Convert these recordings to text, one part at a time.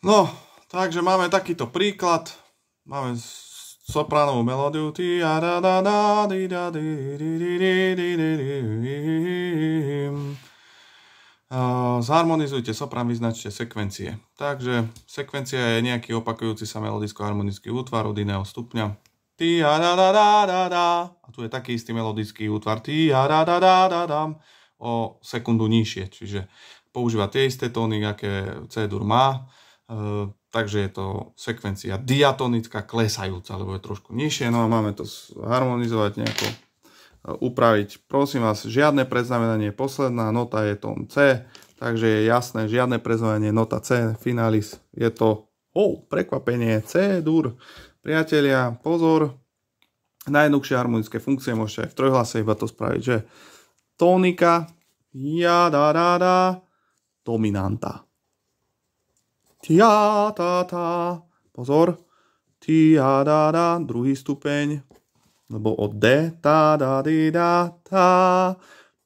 No, takže máme takýto príklad. Máme sopránovú melódiu. Zharmonizujte soprán, vyznačte sekvencie. Takže sekvencia je nejaký opakujúci sa melodicko-harmonický útvar od iného stupňa. A tu je taký istý melodický útvar. O sekundu nižšie, čiže používa tie isté tóny, aké C-dur má. Takže je to sekvencia diatonická, klesajúca, lebo je trošku nižšie. No a máme to harmonizovať nejako, upraviť. Prosím vás, žiadne predznamenanie, posledná nota je tón C, takže je jasné, žiadne predznamenanie, nota C, finalis, je to, prekvapenie, C-dur. Priatelia, pozor, najjednoduchšie harmonické funkcie, môžete aj v trojhlase iba to spraviť, že tónika, dominanta. Pozor, druhý stupeň, lebo od D,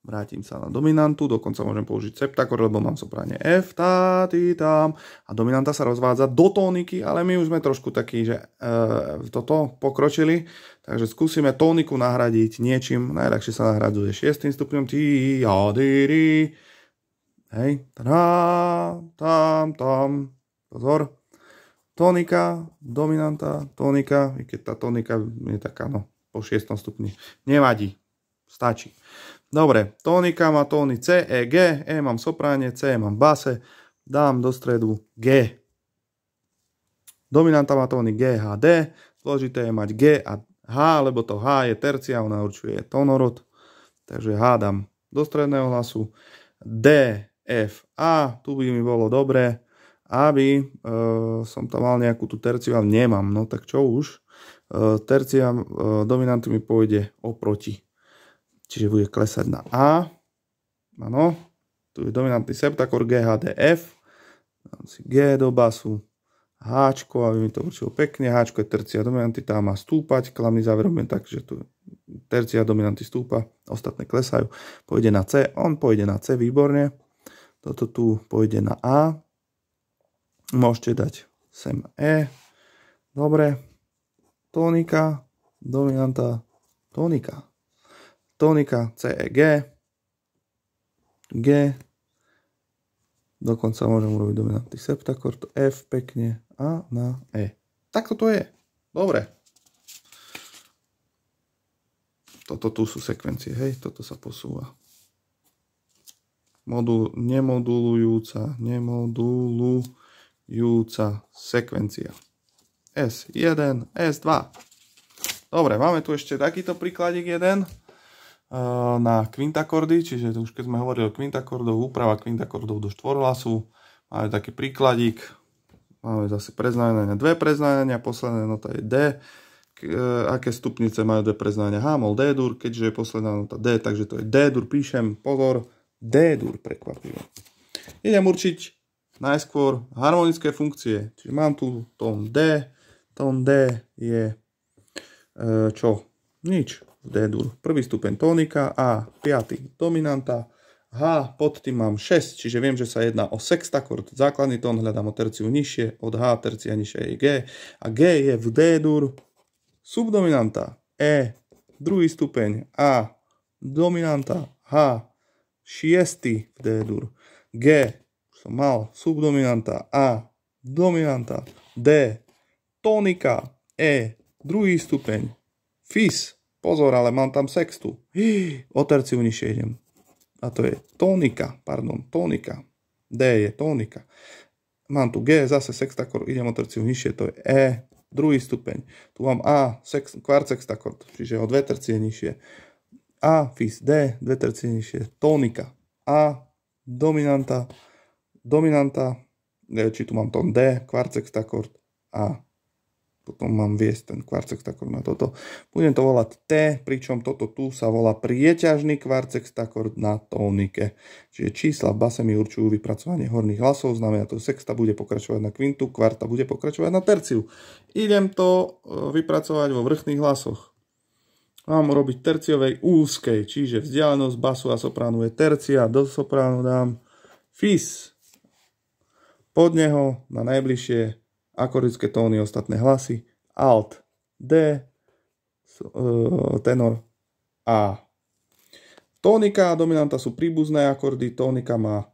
vrátim sa na dominantu, dokonca môžem použiť septakord, lebo mám sopráne F, a dominanta sa rozvádza do tóniky, ale my už sme trošku takí, že toto pokročili, takže skúsime tóniku nahradiť niečím, najľahšie sa nahradzuje 6. stupňom, hej, pozor, tónika, dominanta, tónika, i keď tá tónika je taká, po 6. stupni, nevadí, stačí. Dobre, tónika má tóny C, E, G, E mám sopráne, C mám base, dám do stredu G. Dominanta má tóny G, H, D, dôležité je mať G a H, lebo to H je tercia, ona určuje tónorod, takže H dám do stredného hlasu, D, F, A, tu by mi bolo dobré, aby som tam mal nejakú tú terciu, ale nemám, no tak čo už, tercia dominanty mi pôjde oproti. Čiže bude klesať na A. Áno. Tu je dominantný septakord G, H, D, F. Dám si G do basu. Háčko, aby mi to určilo pekne. Háčko je tercia dominanty, tá má stúpať. Klamný záver robím tak, že tu tercia dominanty stúpa. Ostatné klesajú. Pôjde na C. On pôjde na C, výborne. Toto tu pôjde na A. Môžete dať sem E. Dobre. Tónika, dominanta, tónika. Tónika, C, E, G. G. Dokonca môžem urobiť dominantný septakord, F pekne a na E. Takto to je. Dobre. Toto tu sú sekvencie, hej, toto sa posúva. Nemodulujúca sekvencia. S1, S2. Dobre, máme tu ešte takýto príkladík jeden na kvintakordy, čiže už keď sme hovorili o kvintakordov, úprava kvintakordov do štvorhlasu, máme taký príkladík, máme zase predznamenania, dve predznamenania, posledná nota je D, aké stupnice majú dve predznamenania, H-mol, D-dur, keďže je posledná nota D, takže to je D-dur, píšem, pozor, D-dur, prekvapivo. Idem určiť najskôr harmonické funkcie, čiže mám tu tón D je čo? Nič. D-dur. Prvý stupeň tónika, A, 5. dominanta, H, pod tým mám 6, čiže viem, že sa jedná o sextakord. Základný tón hľadám o terciu nižšie, od H tercia nižšie je G. A G je v D-dur subdominanta, E, druhý stupeň, A, dominanta, H, 6. v D-dur, G, som mal subdominanta, A, dominanta, D, tónika, E, druhý stupeň, Fis, pozor, ale mám tam sextu. O terciu nižšie idem. A to je tónika, tónika. D je tónika. Mám tu G, zase sextakord, idem o terciu nižšie, to je E, druhý stupeň. Tu mám A, kvart sextakord, čiže o dve tercie nižšie. A, Fis, D, dve tercie nižšie, tónika. A, dominanta, či tu mám tón D, kvart sextakord, A. Potom mám viesť ten kvart sextakord na toto. Budem to volať T, pričom toto tu sa volá prieťažný kvart sextakord na tónike. Čiže čísla v base mi určujú vypracovanie horných hlasov, znamená to, sexta bude pokračovať na kvintu, kvarta bude pokračovať na terciu. Idem to vypracovať vo vrchných hlasoch. Mám robiť terciovej úzkej, čiže vzdialenosť basu a sopránu je tercia, do sopránu dám Fis. Pod neho na najbližšie akordické tóny, ostatné hlasy, Alt, D, tenor, A. Tónika a dominanta sú príbuzné akordy, tónika má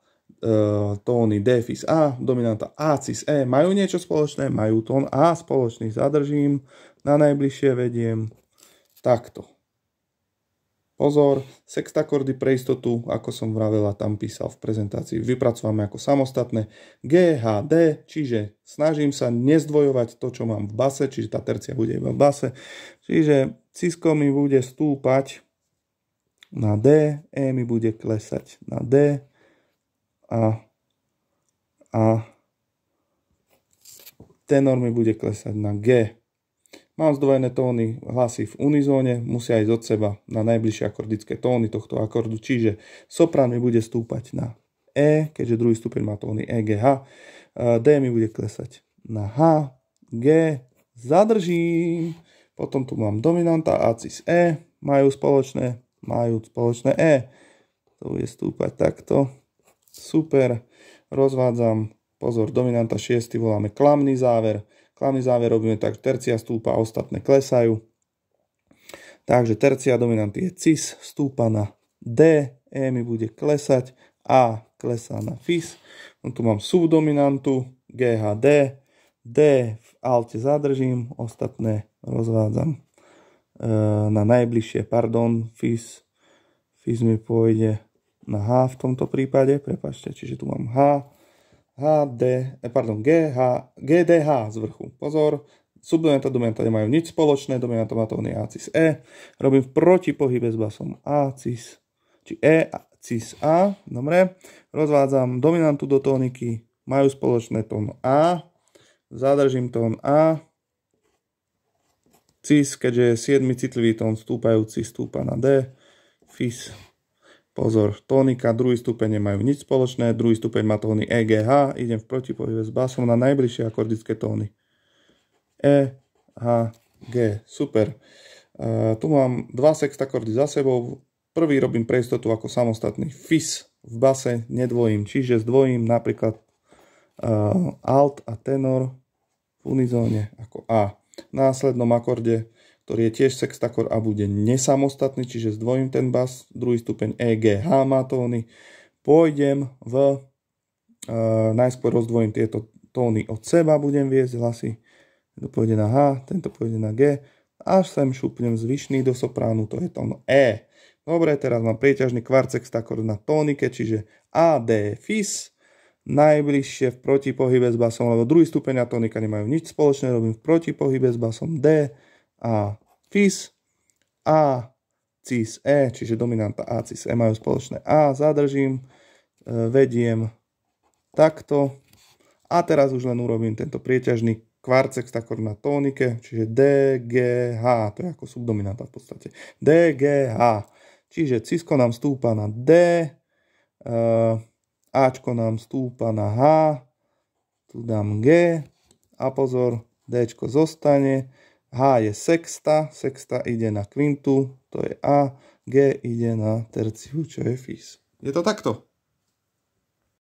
tóny D, Fis, A, dominanta A, Cis, E. Majú niečo spoločné? Majú tón A spoločný, zadržím, na najbližšie vediem, takto. Pozor, sextakordy pre istotu, ako som vravela, tam písal v prezentácii, vypracovame ako samostatné. G, H, D, čiže snažím sa nezdvojovať to, čo mám v base, čiže tá tercia bude iba v base. Čiže cisko mi bude stúpať na D, E mi bude klesať na D a tenor mi bude klesať na G. Mám zdvojené tóny, hlasy v unizóne, musia ísť od seba na najbližšie akordické tóny tohto akordu, čiže soprán mi bude stúpať na E, keďže druhý stupeň má tóny E, G, H. D mi bude klesať na H, G, zadržím, potom tu mám dominanta A, Cis, E, majú spoločné E. To bude stúpať takto, super, rozvádzam, pozor, dominanta 6 voláme klamný záver. Klamný záver robíme tak, že tercia stúpa a ostatné klesajú. Takže tercia dominanty je Cis, stúpa na D, E mi bude klesať, A klesá na Fis. Tu mám subdominantu, G, H, D, D v alte zadržím, ostatné rozvádzam na najbližšie, Fis mi pôjde na H v tomto prípade, prepáčte, čiže tu mám H, G, D, H z vrchu. Pozor, subdominanta, dominanta nemajú nič spoločné, dominanta má tóny A, Cis, E. Robím v protipohybe s basom A, Cis, či E, Cis, A. Dobre, rozvádzam dominantu do tóniky, majú spoločné tón A, zadržím tón A, Cis, keďže je 7. citlivý tón stúpajúci, stúpa na D, Fis. Pozor, tónika, druhý stupeň nemajú nič spoločné, druhý stupeň má tóny E, G, H, idem v protipohybe s basom na najbližšie akordické tóny. E, H, G, super. Tu mám dva sextakordy za sebou, prvý robím pre istotu ako samostatný Fis v base, nedvojím, čiže zdvojím napríklad alt a tenor v unizóne ako A. V následnom akorde, ktorý je tiež sextakord a bude nesamostatný, čiže zdvojím ten bas, druhý stupeň E, G, H má tóny, pôjdem najskôr rozdvojím tieto tóny od seba, budem viesť hlasy, tento pôjde na H, tento pôjde na G, až sem šupnem zvyšný do sopránu, to je tón E. Dobre, teraz mám prieťažný kvart sextakord na tónike, čiže A, D, Fis, najbližšie v protipohybe s basom, lebo druhý stupeň a tónika nemajú nič spoločné, robím v protipohybe s basom D, A, Fis, A, Cis, E, čiže dominanta A, Cis, E majú spoločné A, zadržím, vediem takto a teraz už len urobím tento prieťažný kvart sextakord na tónike, čiže D, G, H, to je ako subdominanta v podstate, D, G, H, čiže Cisko nám stúpa na D, Ačko nám stúpa na H, tu dám G a pozor, Dčko zostane, H je sexta, sexta ide na kvintu, to je A, G ide na terciu, čo je Fis. Je to takto.